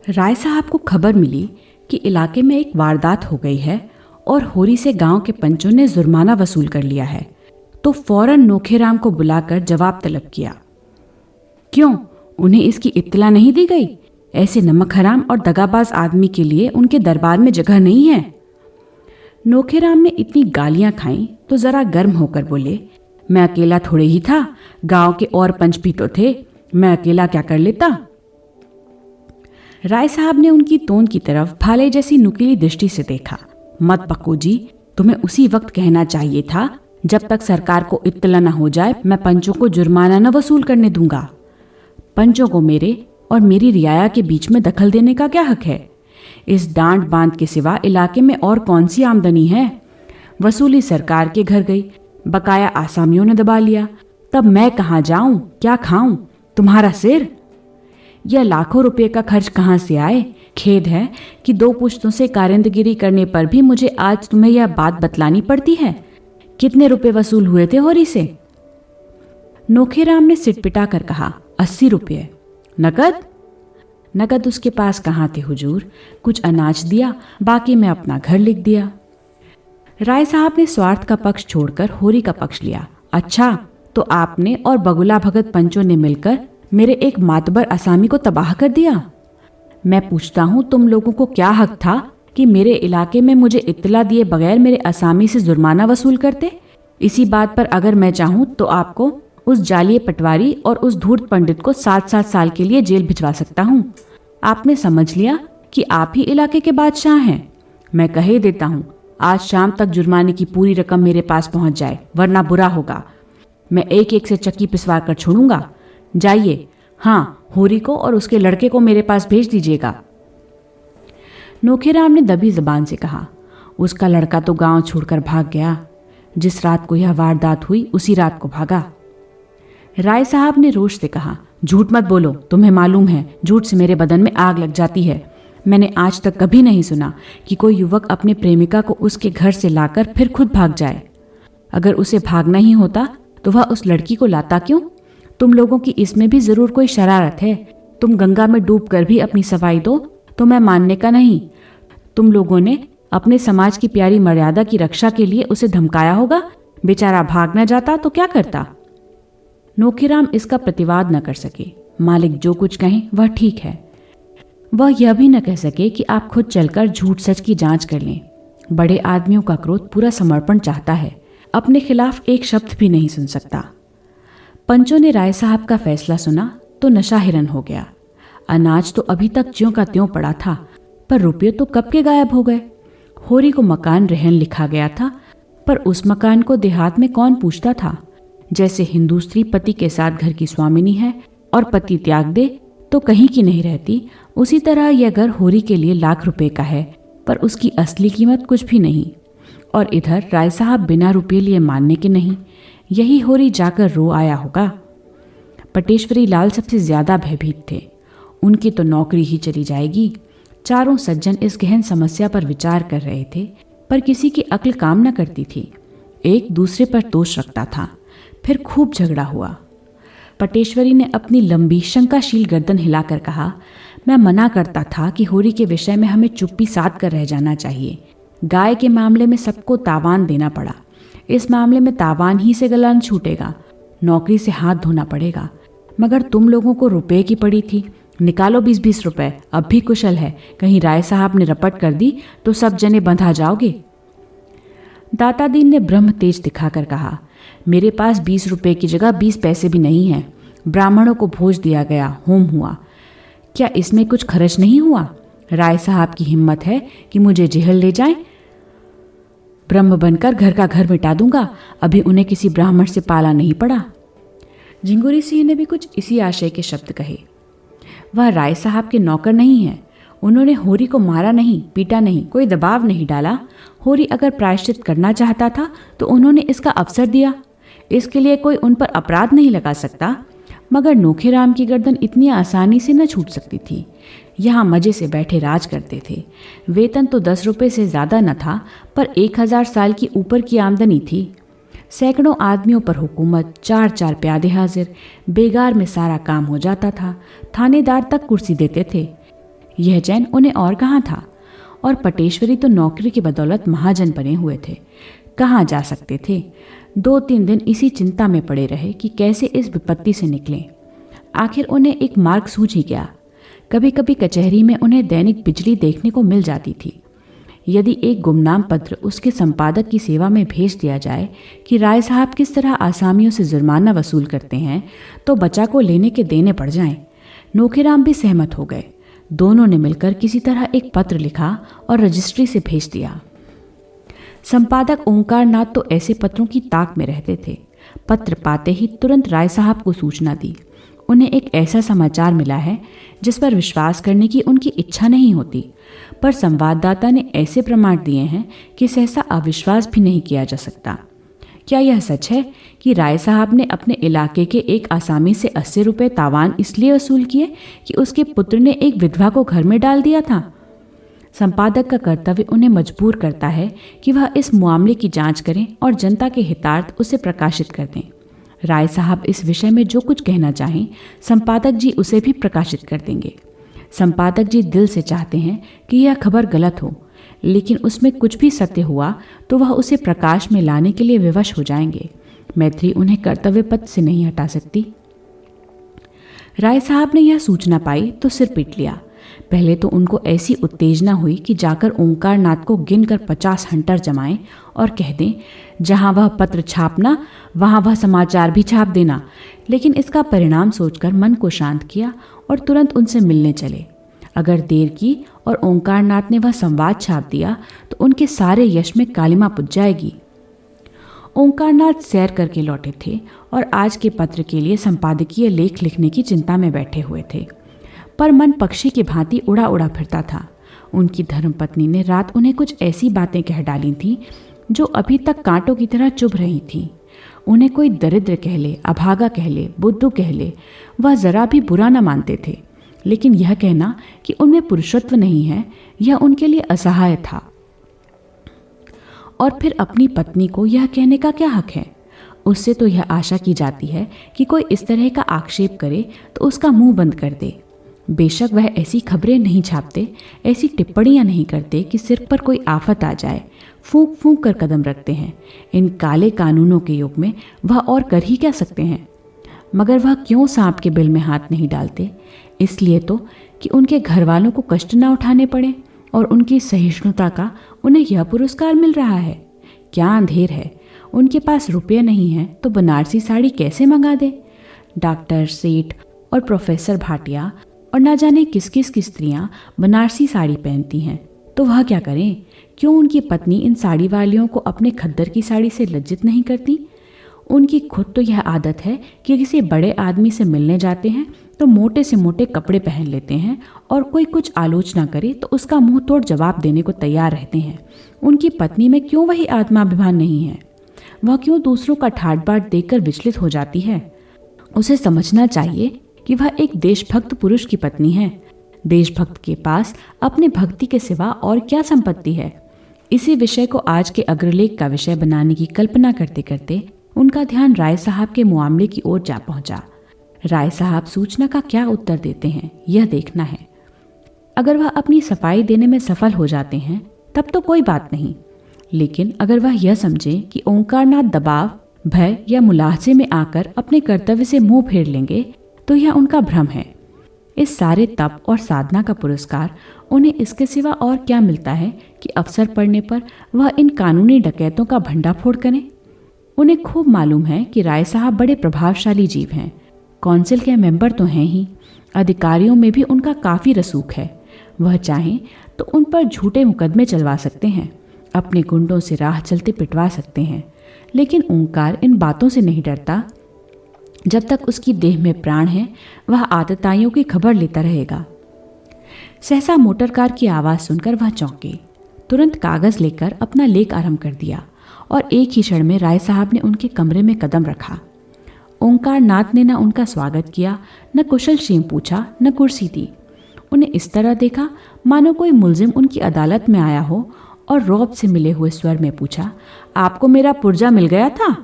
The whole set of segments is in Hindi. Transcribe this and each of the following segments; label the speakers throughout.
Speaker 1: राय साहब को खबर मिली कि इलाके में एक वारदात हो गई है और होरी से गांव के पंचों ने जुर्माना वसूल कर लिया है, तो फौरन नोखेराम को बुलाकर जवाब तलब किया। क्यों, उन्हें इसकी इत्तला नहीं दी गई? ऐसे नमक हराम और दगाबाज आदमी के लिए उनके दरबार में जगह नहीं है। नोखेराम ने इतनी गालियां खाईं तो जरा गर्म होकर बोले, मैं अकेला थोड़े ही था, गांव के और पंच भी तो थे, मैं अकेला क्या कर लेता? राय साहब ने उनकी तोंद की तरफ भाले जैसी नुकीली दृष्टि से देखा। मत पक्को जी, तुम्हें उसी वक्त कहना चाहिए था, जब तक सरकार को इत्तला न हो जाए मैं पंचों को जुर्माना न वसूल करने दूंगा। पंचों को मेरे और मेरी रियाया के बीच में दखल देने का क्या हक है? इस डांट बांध के सिवा इलाके में और कौन सी आमदनी है? वसूली सरकार के घर गई, बकाया आसामियों ने दबा लिया, तब मैं कहाँ जाऊं, क्या खाऊं? तुम्हारा सिर? यह लाखों रुपए का खर्च कहाँ से आए? खेद है कि 2 पुश्तों से कारिंदगिरी करने पर भी मुझे आज तुम्हें यह बात बतलानी पड़ती है। कितने रुपए वसूल हुए थे होरी से? नोखेराम ने सिटपिटा कर कहा, 80 रुपये। नकद? नकद उसके पास कहाँ थे हुजूर, कुछ अनाज दिया, बाकी मैं अपना घर लिख दिया। राय साहब ने स्वार्थ का पक्ष छोड़कर होरी का पक्ष लिया। अच्छा, तो आपने और बगुला भगत पंचों ने मिलकर मेरे एक मातबर असामी को तबाह कर दिया। मैं पूछता हूँ, तुम लोगों को क्या हक था कि मेरे इलाके में मुझे इत्तला दिए बगैर मेरे असामी से जुर्माना वसूल करते? इसी बात पर अगर मैं चाहूँ तो आपको, उस जालिये पटवारी और उस धूर्त पंडित को 7-7 साल के लिए जेल भिजवा सकता हूँ। आपने समझ लिया कि आप ही इलाके के बादशाह हैं। मैं कहे देता हूँ, आज शाम तक जुर्माने की पूरी रकम मेरे पास पहुँच जाए, वरना बुरा होगा। मैं एक एक से चक्की पिसवा कर छोड़ूंगा। जाइए, हाँ, होरी को और उसके लड़के को मेरे पास भेज दीजिएगा। नोखेराम ने दबी जबान से कहा, उसका लड़का तो गांव छोड़कर भाग गया। जिस रात को यह वारदात हुई उसी रात को भागा। राय साहब ने रोष से कहा, झूठ मत बोलो, तुम्हें मालूम है झूठ से मेरे बदन में आग लग जाती है। मैंने आज तक कभी नहीं सुना कि कोई युवक अपने प्रेमिका को उसके घर से लाकर फिर खुद भाग जाए। अगर उसे भागना ही होता तो वह उस लड़की को लाता क्यों? तुम लोगों की इसमें भी जरूर कोई शरारत है। तुम गंगा में डूब कर भी अपनी सफाई दो तो मैं मानने का नहीं। तुम लोगों ने अपने समाज की प्यारी मर्यादा की रक्षा के लिए उसे धमकाया होगा। बेचारा भाग न जाता तो क्या करता? नोखेराम इसका प्रतिवाद न कर सके। मालिक जो कुछ कहें वह ठीक है। वह यह भी न कह सके कि आप खुद चलकर झूठ सच की जांच कर लें। बड़े आदमियों का क्रोध पूरा समर्पण चाहता है, अपने खिलाफ एक शब्द भी नहीं सुन सकता। पंचों ने राय साहब का फैसला सुना तो नशा हिरन हो गया। अनाज तो अभी तक ज्यों का त्यों पड़ा था, पर रुपये तो कब के गायब हो गए। होरी को मकान रहन लिखा गया था, पर उस मकान को देहात में कौन पूछता था? जैसे हिंदू स्त्री पति के साथ घर की स्वामिनी है और पति त्याग दे तो कहीं की नहीं रहती, उसी तरह यह घर होरी के लिए लाख रुपए का है, पर उसकी असली कीमत कुछ भी नहीं। और इधर राय साहब बिना रुपये लिए मानने के नहीं। यही होरी जाकर रो आया होगा। पटेश्वरी लाल सबसे ज्यादा भयभीत थे। उनकी तो नौकरी ही चली जाएगी। चारों सज्जन इस गहन समस्या पर विचार कर रहे थे, पर किसी की अक्ल काम न करती थी। एक दूसरे पर दोष रखता था। फिर खूब झगड़ा हुआ। पटेश्वरी ने अपनी लंबी शंकाशील गर्दन हिलाकर कहा, मैं मना करता था कि होरी के विषय में हमें चुप्पी साध कर रह जाना चाहिए। गाय के मामले में सबको तावान देना पड़ा, इस मामले में तावान ही से गला न छूटेगा, नौकरी से हाथ धोना पड़ेगा। मगर तुम लोगों को रुपए की पड़ी थी, निकालो 20-20 रुपए, अब भी कुशल है। कहीं राय साहब ने रपट कर दी तो सब जने बंधा जाओगे। दातादीन ने ब्रह्म तेज दिखाकर कहा, मेरे पास 20 रुपए की जगह 20 पैसे भी नहीं है। ब्राह्मणों को भोज दिया गया, होम हुआ, क्या इसमें कुछ खर्च नहीं हुआ? राय साहब की हिम्मत है कि मुझे जेहल ले जाएं? ब्रह्म बनकर घर का घर मिटा दूंगा। अभी उन्हें किसी ब्राह्मण से पाला नहीं पड़ा। झिंगुरी सिंह ने भी कुछ इसी आशय के शब्द कहे। वह राय साहब के नौकर नहीं है। उन्होंने होरी को मारा नहीं, पीटा नहीं, कोई दबाव नहीं डाला। होरी अगर प्रायश्चित करना चाहता था तो उन्होंने इसका अवसर दिया। इसके लिए कोई उन पर अपराध नहीं लगा सकता। मगर नोखेराम की गर्दन इतनी आसानी से न छूट सकती थी। यहाँ मजे से बैठे राज करते थे। वेतन तो 10 रुपये से ज़्यादा न था, पर 1000 साल की ऊपर की आमदनी थी। सैकड़ों आदमियों पर हुकूमत, 4-4 प्यादे हाजिर, बेगार में सारा काम हो जाता था। थानेदार तक कुर्सी देते थे। यह चैन उन्हें और कहाँ था? और पटेश्वरी तो नौकरी की बदौलत महाजन बने हुए थे, कहाँ जा सकते थे? 2-3 दिन इसी चिंता में पड़े रहे कि कैसे इस विपत्ति से निकलें। आखिर उन्हें एक मार्ग सूझ ही गया। कभी कभी कचहरी में उन्हें दैनिक बिजली देखने को मिल जाती थी। यदि एक गुमनाम पत्र उसके संपादक की सेवा में भेज दिया जाए कि राय साहब किस तरह आसामियों से जुर्माना वसूल करते हैं, तो बचा को लेने के देने पड़ जाएं। नोखीराम भी सहमत हो गए। दोनों ने मिलकर किसी तरह एक पत्र लिखा और रजिस्ट्री से भेज दिया। संपादक ओंकार नाथ तो ऐसे पत्रों की ताक में रहते थे। पत्र पाते ही तुरंत राय साहब को सूचना दी। उन्हें एक ऐसा समाचार मिला है जिस पर विश्वास करने की उनकी इच्छा नहीं होती, पर संवाददाता ने ऐसे प्रमाण दिए हैं कि सहसा अविश्वास भी नहीं किया जा सकता। क्या यह सच है कि राय साहब ने अपने इलाके के एक आसामी से 80 रुपये तावान इसलिए वसूल किए कि उसके पुत्र ने एक विधवा को घर में डाल दिया था? संपादक का कर्तव्य उन्हें मजबूर करता है कि वह इस मामले की जांच करें और जनता के हितार्थ उसे प्रकाशित कर दें। राय साहब इस विषय में जो कुछ कहना चाहें, संपादक जी उसे भी प्रकाशित कर देंगे। संपादक जी दिल से चाहते हैं कि यह खबर गलत हो, लेकिन उसमें कुछ भी सत्य हुआ तो वह उसे प्रकाश में लाने के लिए विवश हो जाएंगे। मैत्री उन्हें कर्तव्य पथ से नहीं हटा सकती। राय साहब ने यह सूचना पाई तो सिर पीट लिया। पहले तो उनको ऐसी उत्तेजना हुई कि जाकर ओंकार नाथ को गिनकर 50 हंटर जमाएं और कह दें, जहां वह पत्र छापना वहां वह समाचार भी छाप देना। लेकिन इसका परिणाम सोचकर मन को शांत किया और तुरंत उनसे मिलने चले। अगर देर की और ओंकार नाथ ने वह संवाद छाप दिया तो उनके सारे यश में कालिमा पुज जाएगी। ओंकार नाथ सैर करके लौटे थे और आज के पत्र के लिए संपादकीय लेख लिखने की चिंता में बैठे हुए थे, पर मन पक्षी की भांति उड़ा उड़ा फिरता था। उनकी धर्मपत्नी ने रात उन्हें कुछ ऐसी बातें कह डाली थीं जो अभी तक कांटों की तरह चुभ रही थीं। उन्हें कोई दरिद्र कह ले, अभागा कह ले, बुद्धू कह ले, वह जरा भी बुरा न मानते थे, लेकिन यह कहना कि उनमें पुरुषत्व नहीं है, यह उनके लिए असहाय था। और फिर अपनी पत्नी को यह कहने का क्या हक है? उससे तो यह आशा की जाती है कि कोई इस तरह का आक्षेप करे तो उसका मुंह बंद कर दे। बेशक वह ऐसी खबरें नहीं छापते, ऐसी टिप्पणियां नहीं करते कि सिर पर कोई आफत आ जाए, फूंक फूंक कर कदम रखते हैं। इन काले कानूनों के युग में वह और कर ही क्या सकते हैं? मगर वह क्यों सांप के बिल में हाथ नहीं डालते? इसलिए तो कि उनके घर वालों को कष्ट ना उठाने पड़े, और उनकी सहिष्णुता का उन्हें यह पुरस्कार मिल रहा है। क्या अंधेर है, उनके पास रुपये नहीं हैं तो बनारसी साड़ी कैसे मंगा दे? डॉक्टर, सेठ और प्रोफेसर भाटिया और ना जाने किस किस की स्त्रियां बनारसी साड़ी पहनती हैं, तो वह क्या करें? क्यों उनकी पत्नी इन साड़ी वालियों को अपने खद्दर की साड़ी से लज्जित नहीं करती? उनकी खुद तो यह आदत है कि किसी बड़े आदमी से मिलने जाते हैं तो मोटे से मोटे कपड़े पहन लेते हैं, और कोई कुछ आलोचना करे तो उसका मुंह तोड़ जवाब देने को तैयार रहते हैं। उनकी पत्नी में क्यों वही आत्माभिमान नहीं है? वह क्यों दूसरों का ठाट बाट देखकर विचलित हो जाती है? उसे समझना चाहिए कि वह एक देशभक्त पुरुष की पत्नी है। देशभक्त के पास अपने भक्ति के सिवा और क्या संपत्ति है? इसी विषय को आज के अग्रलेख का विषय बनाने की कल्पना करते करते उनका ध्यान राय साहब के मामले की ओर जा पहुंचा। राय साहब सूचना का क्या उत्तर देते हैं, यह देखना है। अगर वह अपनी सफाई देने में सफल हो जाते हैं तब तो कोई बात नहीं, लेकिन अगर वह यह समझे कि ओंकार नाथ दबाव, भय या मुलाहजे में आकर अपने कर्तव्य से मुंह फेर लेंगे, तो यह उनका भ्रम है। इस सारे तप और साधना का पुरस्कार उन्हें इसके सिवा और क्या मिलता है कि अवसर पड़ने पर वह इन कानूनी डकैतों का भंडाफोड़ करें? उन्हें खूब मालूम है कि राय साहब बड़े प्रभावशाली जीव हैं। काउंसिल के मेंबर तो हैं ही, अधिकारियों में भी उनका काफ़ी रसूख है। वह चाहें तो उन पर झूठे मुकदमे चलवा सकते हैं, अपने गुंडों से राह चलते पिटवा सकते हैं, लेकिन ओंकार इन बातों से नहीं डरता। जब तक उसकी देह में प्राण है वह आतताइयों की खबर लेता रहेगा। सहसा मोटर कार की आवाज़ सुनकर वह चौंके। तुरंत कागज़ लेकर अपना लेख आरंभ कर दिया और एक ही क्षण में राय साहब ने उनके कमरे में कदम रखा। ओंकार नाथ ने न उनका स्वागत किया, न कुशल क्षेम पूछा, न कुर्सी दी। उन्हें इस तरह देखा मानो कोई मुलजिम उनकी अदालत में आया हो और रौब से मिले हुए स्वर में पूछा, आपको मेरा पुर्जा मिल गया था?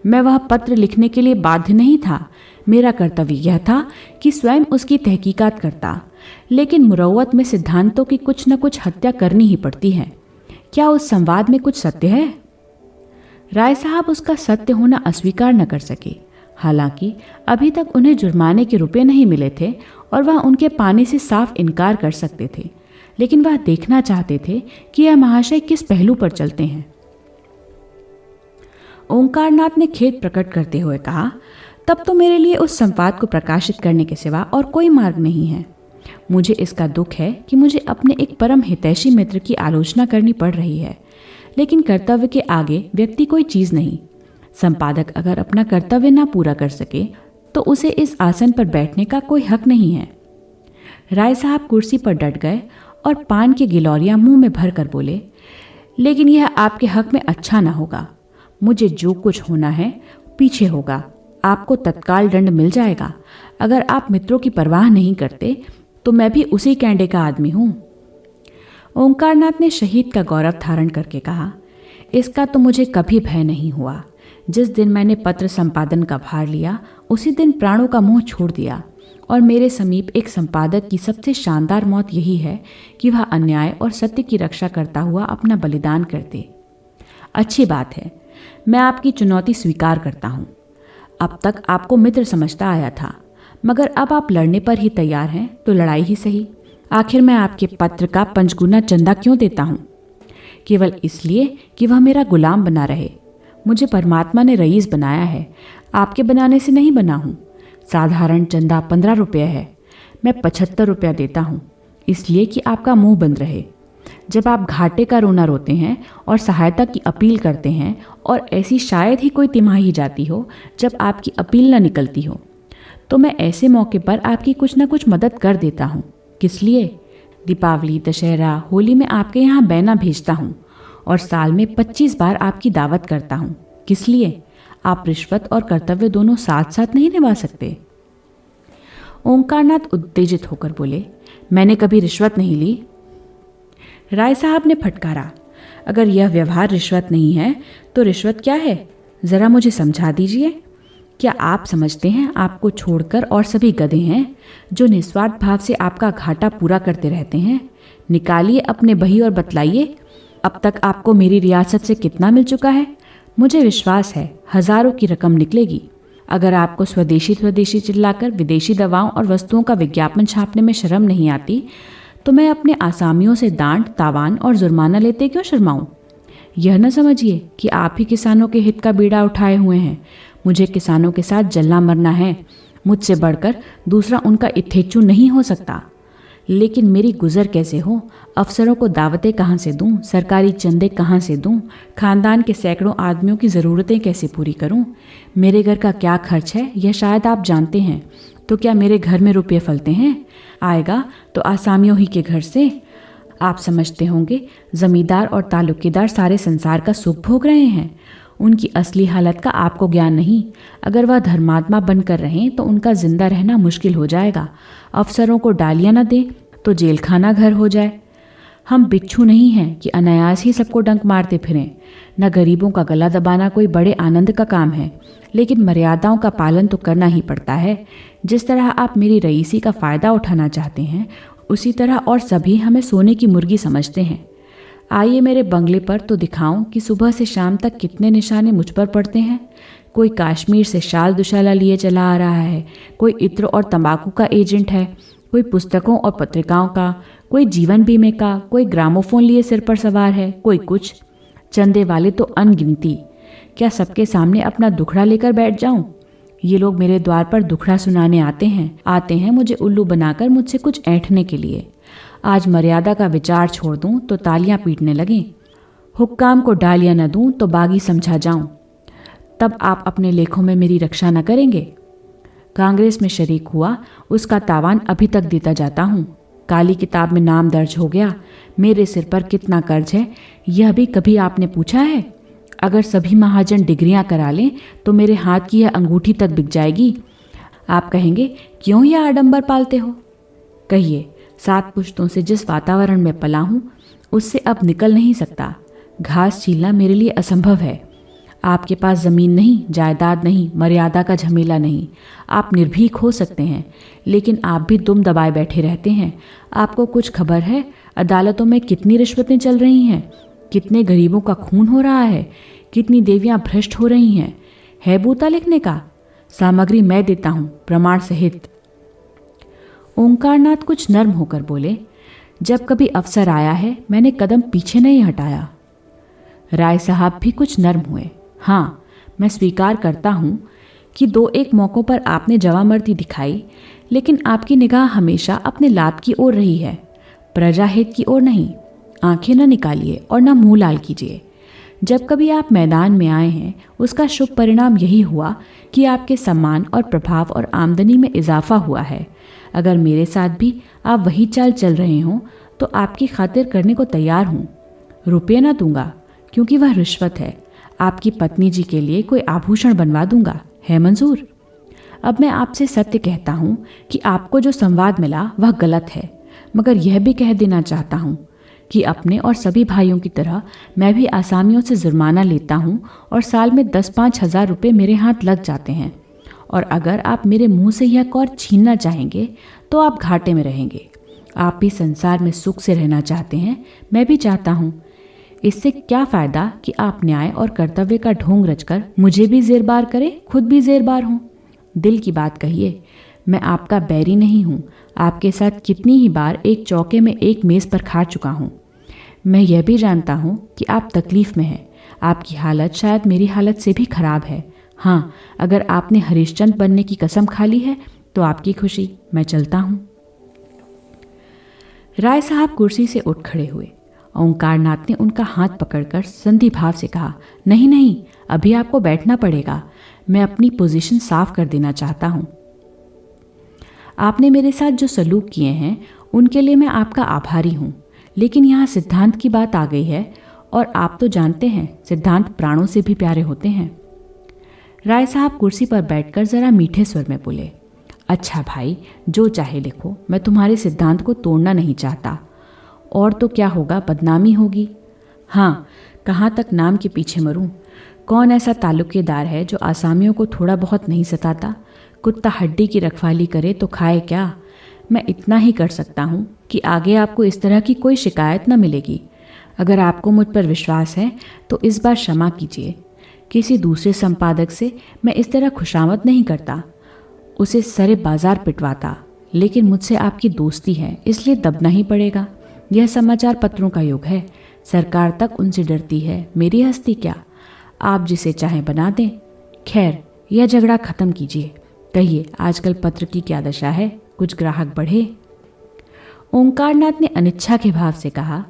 Speaker 1: मैं वह पत्र लिखने के लिए बाध्य नहीं था। मेरा कर्तव्य यह था कि स्वयं उसकी तहकीकात करता। लेकिन मुरव्वत में सिद्धांतों की कुछ न कुछ हत्या करनी ही पड़ती है। क्या उस संवाद में कुछ सत्य है? राय साहब उसका सत्य होना अस्वीकार न कर सके। हालांकि अभी तक उन्हें जुर्माने के रुपए नहीं मिले थे और वह उनके पाने से साफ इनकार कर सकते थे, लेकिन वह देखना चाहते थे कि यह महाशय किस पहलू पर चलते हैं। ओंकारनाथ ने खेद प्रकट करते हुए कहा, तब तो मेरे लिए उस संवाद को प्रकाशित करने के सिवा और कोई मार्ग नहीं है। मुझे इसका दुख है कि मुझे अपने एक परम हितैषी मित्र की आलोचना करनी पड़ रही है, लेकिन कर्तव्य के आगे व्यक्ति कोई चीज नहीं। संपादक अगर अपना कर्तव्य ना पूरा कर सके तो उसे इस आसन पर बैठने का कोई हक नहीं है। राय साहब कुर्सी पर डट गए और पान की गिलौरियां मुंह में भर कर बोले, लेकिन यह आपके हक में अच्छा ना होगा। मुझे जो कुछ होना है पीछे होगा। आपको तत्काल दंड मिल जाएगा। अगर आप मित्रों की परवाह नहीं करते तो मैं भी उसी कैंडे का आदमी हूं। ओंकारनाथ ने शहीद का गौरव धारण करके कहा, इसका तो मुझे कभी भय नहीं हुआ। जिस दिन मैंने पत्र संपादन का भार लिया उसी दिन प्राणों का मोह छोड़ दिया, और मेरे समीप एक संपादक की सबसे शानदार मौत यही है कि वह अन्याय और सत्य की रक्षा करता हुआ अपना बलिदान कर दे। अच्छी बात है, मैं आपकी चुनौती स्वीकार करता हूँ। अब तक आपको मित्र समझता आया था, मगर अब आप लड़ने पर ही तैयार हैं तो लड़ाई ही सही। आखिर मैं आपके पत्र का 5 गुना चंदा क्यों देता हूँ? केवल इसलिए कि वह मेरा गुलाम बना रहे। मुझे परमात्मा ने रईस बनाया है, आपके बनाने से नहीं बना हूँ। साधारण चंदा 15 रुपये है, मैं 75 रुपया देता हूँ, इसलिए कि आपका मुंह बंद रहे। जब आप घाटे का रोना रोते हैं और सहायता की अपील करते हैं, और ऐसी शायद ही कोई तिमाही जाती हो जब आपकी अपील न निकलती हो, तो मैं ऐसे मौके पर आपकी कुछ न कुछ मदद कर देता हूँ। किस लिए? दीपावली, दशहरा, होली में आपके यहाँ बैना भेजता हूँ और साल में 25 बार आपकी दावत करता हूँ। किस लिए? आप रिश्वत और कर्तव्य दोनों साथ साथ नहीं निभा सकते। ओंकारनाथ उत्तेजित होकर बोले, मैंने कभी रिश्वत नहीं ली। राय साहब ने फटकारा, अगर यह व्यवहार रिश्वत नहीं है तो रिश्वत क्या है? जरा मुझे समझा दीजिए। क्या आप समझते हैं आपको छोड़कर और सभी गधे हैं जो निस्वार्थ भाव से आपका घाटा पूरा करते रहते हैं? निकालिए अपने बही और बतलाइए, अब तक आपको मेरी रियासत से कितना मिल चुका है? मुझे विश्वास है हजारों की रकम निकलेगी। अगर आपको स्वदेशी स्वदेशी चिल्लाकर विदेशी दवाओं और वस्तुओं का विज्ञापन छापने में शर्म नहीं आती तो मैं अपने आसामियों से डांट, तावान और जुर्माना लेते क्यों शर्माऊं? यह न समझिए कि आप ही किसानों के हित का बीड़ा उठाए हुए हैं। मुझे किसानों के साथ जलना मरना है। मुझसे बढ़कर दूसरा उनका इत्थेचु नहीं हो सकता। लेकिन मेरी गुजर कैसे हो? अफसरों को दावतें कहाँ से दूं? सरकारी चंदे कहाँ से दूं? खानदान के सैकड़ों आदमियों की ज़रूरतें कैसे पूरी करूं? मेरे घर का क्या खर्च है यह शायद आप जानते हैं। तो क्या मेरे घर में रुपये फलते हैं? आएगा तो आसामियों ही के घर से। आप समझते होंगे जमींदार और तालुकेदार सारे संसार का सुख भोग रहे हैं। उनकी असली हालत का आपको ज्ञान नहीं। अगर वह धर्मात्मा बनकर रहें तो उनका जिंदा रहना मुश्किल हो जाएगा। अफसरों को डालियां न दें तो जेल खाना घर हो जाए। हम बिच्छू नहीं हैं कि अनायास ही सबको डंक मारते फिरें। न गरीबों का गला दबाना कोई बड़े आनंद का काम है, लेकिन मर्यादाओं का पालन तो करना ही पड़ता है। जिस तरह आप मेरी रईसी का फ़ायदा उठाना चाहते हैं, उसी तरह और सभी हमें सोने की मुर्गी समझते हैं। आइए मेरे बंगले पर तो दिखाऊं कि सुबह से शाम तक कितने निशाने मुझ पर पड़ते हैं। कोई कश्मीर से शाल दुशाला लिए चला आ रहा है, कोई इत्र और तंबाकू का एजेंट है, कोई पुस्तकों और पत्रिकाओं का, कोई जीवन बीमे का, कोई ग्रामोफोन लिए सिर पर सवार है, कोई कुछ। चंदे वाले तो अनगिनती। क्या सबके सामने अपना दुखड़ा लेकर बैठ जाऊं? ये लोग मेरे द्वार पर दुखड़ा सुनाने आते हैं मुझे उल्लू बनाकर मुझसे कुछ ऐंठने के लिए। आज मर्यादा का विचार छोड़ दूं तो तालियां पीटने लगें। हुक्काम को डालियां न दूं तो बागी समझा जाऊं। तब आप अपने लेखों में मेरी रक्षा न करेंगे। कांग्रेस में शरीक हुआ, उसका तावान अभी तक देता जाता हूँ। काली किताब में नाम दर्ज हो गया। मेरे सिर पर कितना कर्ज है यह भी कभी आपने पूछा है? अगर सभी महाजन डिग्रियां करा लें तो मेरे हाथ की यह अंगूठी तक बिक जाएगी। आप कहेंगे क्यों यह आडंबर पालते हो? कहिए, 7 पुश्तों से जिस वातावरण में पला हूँ उससे अब निकल नहीं सकता। घास छीलना मेरे लिए असंभव है। आपके पास ज़मीन नहीं, जायदाद नहीं, मर्यादा का झमेला नहीं। आप निर्भीक हो सकते हैं, लेकिन आप भी दुम दबाए बैठे रहते हैं। आपको कुछ खबर है अदालतों में कितनी रिश्वतें चल रही हैं, कितने गरीबों का खून हो रहा है, कितनी देवियां भ्रष्ट हो रही हैं। है बूता लिखने का? सामग्री मैं देता हूं, प्रमाण सहित। ओंकारनाथ कुछ नर्म होकर बोले, जब कभी अवसर आया है मैंने कदम पीछे नहीं हटाया। राय साहब भी कुछ नर्म हुए। हाँ, मैं स्वीकार करता हूँ कि 2-1 मौक़ों पर आपने जवामर्दी दिखाई, लेकिन आपकी निगाह हमेशा अपने लाभ की ओर रही है, प्रजाहित की ओर नहीं। आंखें न निकालिए और न मुंह लाल कीजिए। जब कभी आप मैदान में आए हैं, उसका शुभ परिणाम यही हुआ कि आपके सम्मान और प्रभाव और आमदनी में इजाफा हुआ है। अगर मेरे साथ भी आप वही चाल चल रहे हों तो आपकी खातिर करने को तैयार हूँ। रुपये न दूंगा, क्योंकि वह रिश्वत है। आपकी पत्नी जी के लिए कोई आभूषण बनवा दूंगा। है मंजूर? अब मैं आपसे सत्य कहता हूँ कि आपको जो संवाद मिला वह गलत है, मगर यह भी कह देना चाहता हूँ कि अपने और सभी भाइयों की तरह मैं भी आसामियों से जुर्माना लेता हूँ और साल में 10-5 हज़ार रुपये मेरे हाथ लग जाते हैं। और अगर आप मेरे मुंह से यह कौर छीनना चाहेंगे तो आप घाटे में रहेंगे। आप भी संसार में सुख से रहना चाहते हैं, मैं भी चाहता हूँ। इससे क्या फ़ायदा कि आप न्याय और कर्तव्य का ढोंग रचकर मुझे भी जेरबार करें, खुद भी जेरबार हों। दिल की बात कहिए, मैं आपका बैरी नहीं हूँ। आपके साथ कितनी ही बार एक चौके में एक मेज़ पर खा चुका हूँ। मैं यह भी जानता हूँ कि आप तकलीफ़ में हैं। आपकी हालत शायद मेरी हालत से भी खराब है। हाँ, अगर आपने हरिश्चंद्र बनने की कसम खा ली है तो आपकी खुशी। मैं चलता हूँ। राय साहब कुर्सी से उठ खड़े हुए। ओंकारनाथ ने उनका हाथ पकड़कर संधि भाव से कहा, नहीं नहीं, अभी आपको बैठना पड़ेगा। मैं अपनी पोजीशन साफ कर देना चाहता हूँ। आपने मेरे साथ जो सलूक किए हैं उनके लिए मैं आपका आभारी हूँ, लेकिन यहाँ सिद्धांत की बात आ गई है और आप तो जानते हैं सिद्धांत प्राणों से भी प्यारे होते हैं। राय साहब कुर्सी पर बैठकर जरा मीठे स्वर में बोले, अच्छा भाई, जो चाहे लिखो, मैं तुम्हारे सिद्धांत को तोड़ना नहीं चाहता। और तो क्या होगा, बदनामी होगी। हाँ, कहाँ तक नाम के पीछे मरूं? कौन ऐसा ताल्लुकेदार है जो आसामियों को थोड़ा बहुत नहीं सताता? कुत्ता हड्डी की रखवाली करे तो खाए क्या? मैं इतना ही कर सकता हूँ कि आगे आपको इस तरह की कोई शिकायत न मिलेगी। अगर आपको मुझ पर विश्वास है तो इस बार क्षमा कीजिए। किसी दूसरे संपादक से मैं इस तरह खुशामद नहीं करता, उसे सरे बाजार पिटवाता, लेकिन मुझसे आपकी दोस्ती है, इसलिए दबना ही पड़ेगा। यह समाचार पत्रों का युग है, सरकार तक उनसे डरती है, मेरी हस्ती क्या? आप जिसे चाहें बना दें। खैर, यह झगड़ा खत्म कीजिए। कहिए, आजकल पत्र की क्या दशा है? कुछ ग्राहक बढ़े? ओंकारनाथ ने अनिच्छा के भाव से कहा,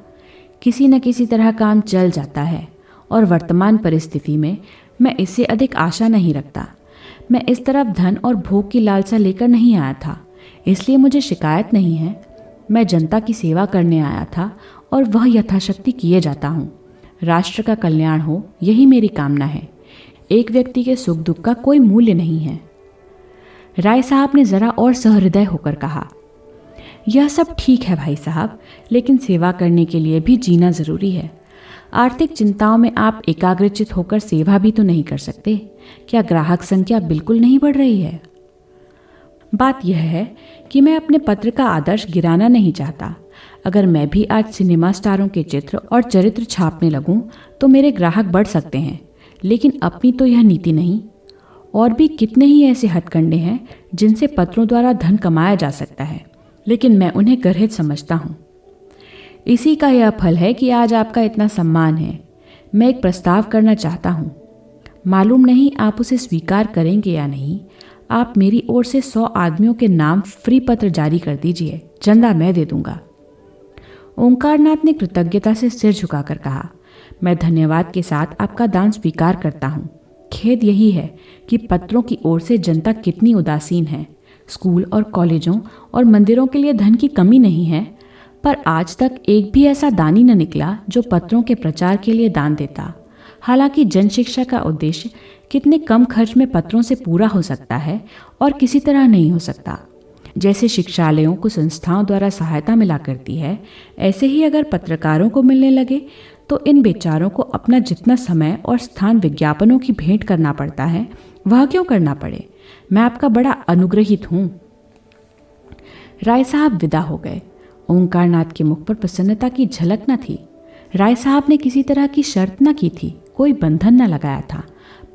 Speaker 1: किसी न किसी तरह काम चल जाता है और वर्तमान परिस्थिति में मैं इससे अधिक आशा नहीं रखता। मैं इस तरफ धन और भोग की लालसा लेकर नहीं आया था, इसलिए मुझे शिकायत नहीं है। मैं जनता की सेवा करने आया था और वह यथाशक्ति किए जाता हूँ। राष्ट्र का कल्याण हो, यही मेरी कामना है। एक व्यक्ति के सुख दुख का कोई मूल्य नहीं है। राय साहब ने जरा और सहृदय होकर कहा, यह सब ठीक है भाई साहब, लेकिन सेवा करने के लिए भी जीना जरूरी है। आर्थिक चिंताओं में आप एकाग्रचित होकर सेवा भी तो नहीं कर सकते। क्या ग्राहक संख्या बिल्कुल नहीं बढ़ रही है? बात यह है कि मैं अपने पत्र का आदर्श गिराना नहीं चाहता। अगर मैं भी आज सिनेमा स्टारों के चित्र और चरित्र छापने लगूं तो मेरे ग्राहक बढ़ सकते हैं, लेकिन अपनी तो यह नीति नहीं। और भी कितने ही ऐसे हथकंडे हैं जिनसे पत्रों द्वारा धन कमाया जा सकता है, लेकिन मैं उन्हें गर्हित समझता हूँ। इसी का यह फल है कि आज आपका इतना सम्मान है। मैं एक प्रस्ताव करना चाहता हूँ, मालूम नहीं आप उसे स्वीकार करेंगे या नहीं। आप मेरी ओर से 100 आदमियों के नाम फ्री पत्र जारी कर दीजिए, चंदा मैं दे दूंगा। ओंकारनाथ ने कृतज्ञता से सिर झुकाकर कहा, मैं धन्यवाद के साथ आपका दान स्वीकार करता हूँ। खेद यही है कि पत्रों की ओर से जनता कितनी उदासीन है। स्कूल और कॉलेजों और मंदिरों के लिए धन की कमी नहीं है, पर आज तक एक भी ऐसा दानी न निकला जो पत्रों के प्रचार के लिए दान देता। हालांकि जन शिक्षा का उद्देश्य कितने कम खर्च में पत्रों से पूरा हो सकता है और किसी तरह नहीं हो सकता। जैसे शिक्षालयों को संस्थाओं द्वारा सहायता मिला करती है, ऐसे ही अगर पत्रकारों को मिलने लगे तो इन बेचारों को अपना जितना समय और स्थान विज्ञापनों की भेंट करना पड़ता है वह क्यों करना पड़े। मैं आपका बड़ा अनुग्रहित हूँ। राय साहब विदा हो गए। ओंकारनाथ के मुख पर प्रसन्नता की झलक न थी। राय साहब ने किसी तरह की शर्त न की थी, कोई बंधन न लगाया था,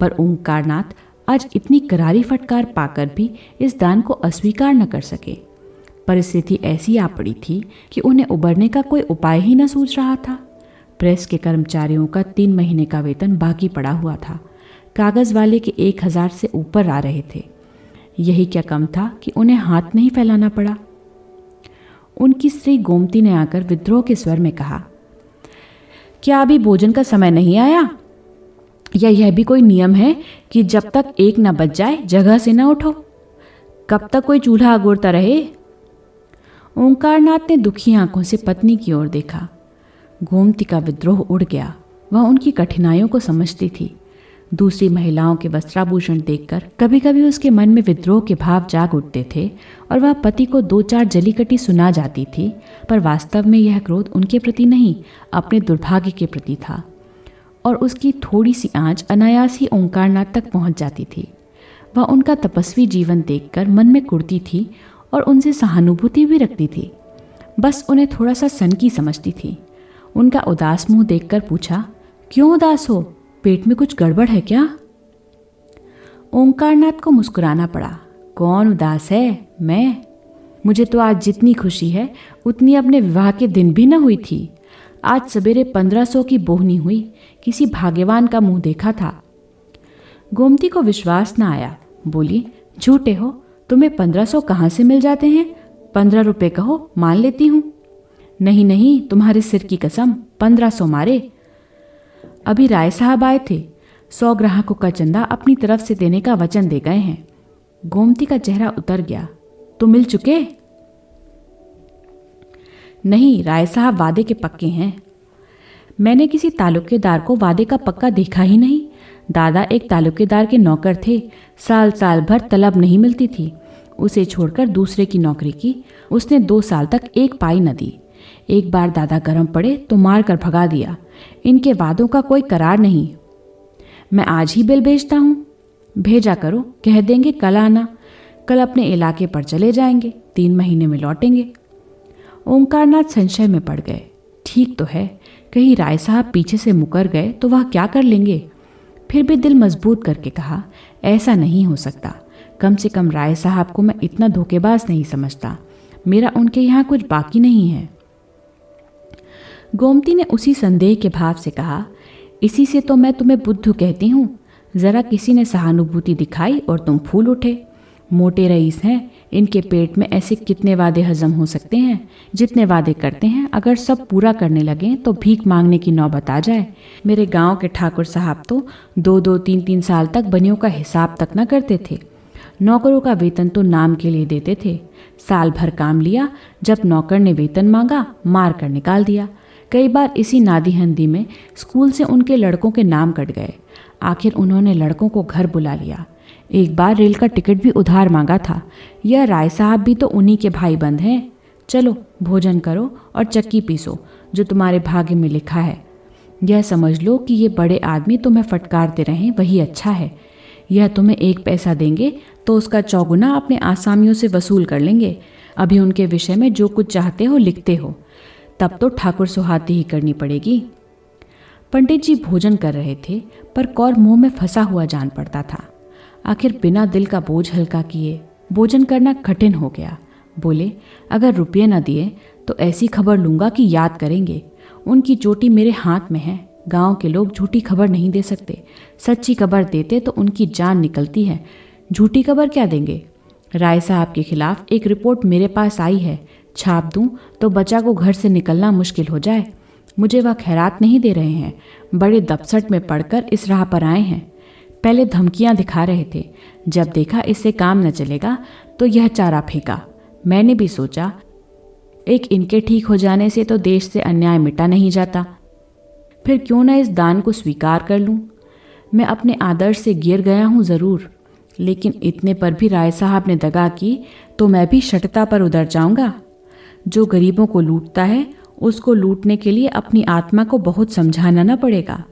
Speaker 1: पर ओंकारनाथ आज इतनी करारी फटकार पाकर भी इस दान को अस्वीकार न कर सके। परिस्थिति ऐसी आ पड़ी थी कि उन्हें उबरने का कोई उपाय ही न सूझ रहा था। प्रेस के कर्मचारियों का 3 महीने का वेतन बाकी पड़ा हुआ था। कागज वाले के 1000 से ऊपर आ रहे थे। यही क्या कम था कि उन्हें हाथ नहीं फैलाना पड़ा। उनकी स्त्री गोमती ने आकर विद्रोह के स्वर में कहा, क्या अभी भोजन का समय नहीं आया? या यह भी कोई नियम है कि जब तक 1 न बज जाए जगह से न उठो? कब तक कोई चूल्हा अगोरता रहे? ओंकारनाथ ने दुखी आंखों से पत्नी की ओर देखा। गोमती का विद्रोह उड़ गया। वह उनकी कठिनाइयों को समझती थी। दूसरी महिलाओं के वस्त्राभूषण देखकर कभी कभी उसके मन में विद्रोह के भाव जाग उठते थे और वह पति को 2-4 जलीकटी सुना जाती थी, पर वास्तव में यह क्रोध उनके प्रति नहीं, अपने दुर्भाग्य के प्रति था। और उसकी थोड़ी सी आंच अनायास ही ओंकारनाथ तक पहुंच जाती थी। वह उनका तपस्वी जीवन देखकर मन में कुढ़ती थी और उनसे सहानुभूति भी रखती थी। बस उन्हें थोड़ा सा सनकी समझती थी। उनका उदास मुंह देखकर पूछा, क्यों उदास हो? पेट में कुछ गड़बड़ है क्या? ओंकारनाथ को मुस्कुराना पड़ा। कौन उदास है? मैं? मुझे तो आज जितनी खुशी है उतनी अपने विवाह के दिन भी न हुई थी। आज सवेरे 1500 की बोहनी हुई। किसी भाग्यवान का मुंह देखा था। गोमती को विश्वास न आया। बोली, झूठे हो, तुम्हें 1500 कहाँ से मिल जाते हैं? 15 रुपये कहो, मान लेती हूँ। नहीं नहीं, तुम्हारे सिर की कसम, 1500 मारे। अभी राय साहब आए थे। 100 ग्राहकों का चंदा अपनी तरफ से देने का वचन दे गए हैं। गोमती का चेहरा उतर गया। तो मिल चुके? नहीं, राय साहब वादे के पक्के हैं। मैंने किसी तालुकेदार को वादे का पक्का देखा ही नहीं। दादा एक तालुकेदार के नौकर थे। साल साल भर तलब नहीं मिलती थी। उसे छोड़कर दूसरे की नौकरी की। उसने 2 साल तक 1 पाई न दी। एक बार दादा गर्म पड़े तो मार कर भगा दिया। इनके वादों का कोई करार नहीं। मैं आज ही बिल भेजता हूँ। भेजा करो, कह देंगे कल आना। कल अपने इलाके पर चले जाएंगे, 3 महीने में लौटेंगे। ओंकारनाथ संशय में पड़ गए। ठीक तो है, कहीं राय साहब पीछे से मुकर गए तो वह क्या कर लेंगे। फिर भी दिल मजबूत करके कहा, ऐसा नहीं हो सकता। कम से कम राय साहब को मैं इतना धोखेबाज नहीं समझता। मेरा उनके यहाँ कुछ बाकी नहीं है। गोमती ने उसी संदेह के भाव से कहा, इसी से तो मैं तुम्हें बुद्धू कहती हूँ। जरा किसी ने सहानुभूति दिखाई और तुम फूल उठे। मोटे रईस हैं, इनके पेट में ऐसे कितने वादे हजम हो सकते हैं। जितने वादे करते हैं अगर सब पूरा करने लगें तो भीख मांगने की नौबत आ जाए। मेरे गांव के ठाकुर साहब तो 2-2, 3-3 साल तक बनियों का हिसाब तक न करते थे। नौकरों का वेतन तो नाम के लिए देते थे। साल भर काम लिया, जब नौकर ने वेतन मांगा मार कर निकाल दिया। कई बार इसी नादी हंदी में स्कूल से उनके लड़कों के नाम कट गए। आखिर उन्होंने लड़कों को घर बुला लिया। एक बार रेल का टिकट भी उधार मांगा था। यह राय साहब भी तो उन्हीं के भाई बंद हैं। चलो भोजन करो और चक्की पीसो, जो तुम्हारे भाग्य में लिखा है। यह समझ लो कि ये बड़े आदमी तुम्हें फटकारते रहें वही अच्छा है। यह तुम्हें 1 पैसा देंगे तो उसका 4 गुना अपने आसामियों से वसूल कर लेंगे। अभी उनके विषय में जो कुछ चाहते हो लिखते हो, तब तो ठाकुर सुहाती ही करनी पड़ेगी। पंडित जी भोजन कर रहे थे, पर कौर मुंह में फंसा हुआ जान पड़ता था। आखिर बिना दिल का बोझ हल्का किए भोजन करना कठिन हो गया। बोले, अगर रुपये न दिए तो ऐसी खबर लूँगा कि याद करेंगे। उनकी चोटी मेरे हाथ में है। गांव के लोग झूठी खबर नहीं दे सकते। सच्ची खबर देते तो उनकी जान निकलती है। झूठी खबर क्या देंगे? राय साहब के खिलाफ एक रिपोर्ट मेरे पास आई है। छाप दूं तो बच्चा को घर से निकलना मुश्किल हो जाए। मुझे वह खैरात नहीं दे रहे हैं। बड़े दपसट में पड़कर इस राह पर आए हैं। पहले धमकियां दिखा रहे थे, जब देखा इससे काम न चलेगा तो यह चारा फेंका। मैंने भी सोचा, एक इनके ठीक हो जाने से तो देश से अन्याय मिटा नहीं जाता। फिर क्यों न इस दान को स्वीकार कर लूं। मैं अपने आदर्श से गिर गया हूं ज़रूर, लेकिन इतने पर भी राय साहब ने दगा की तो मैं भी शटता पर उतर जाऊंगा। जो गरीबों को लूटता है उसको लूटने के लिए अपनी आत्मा को बहुत समझाना न पड़ेगा।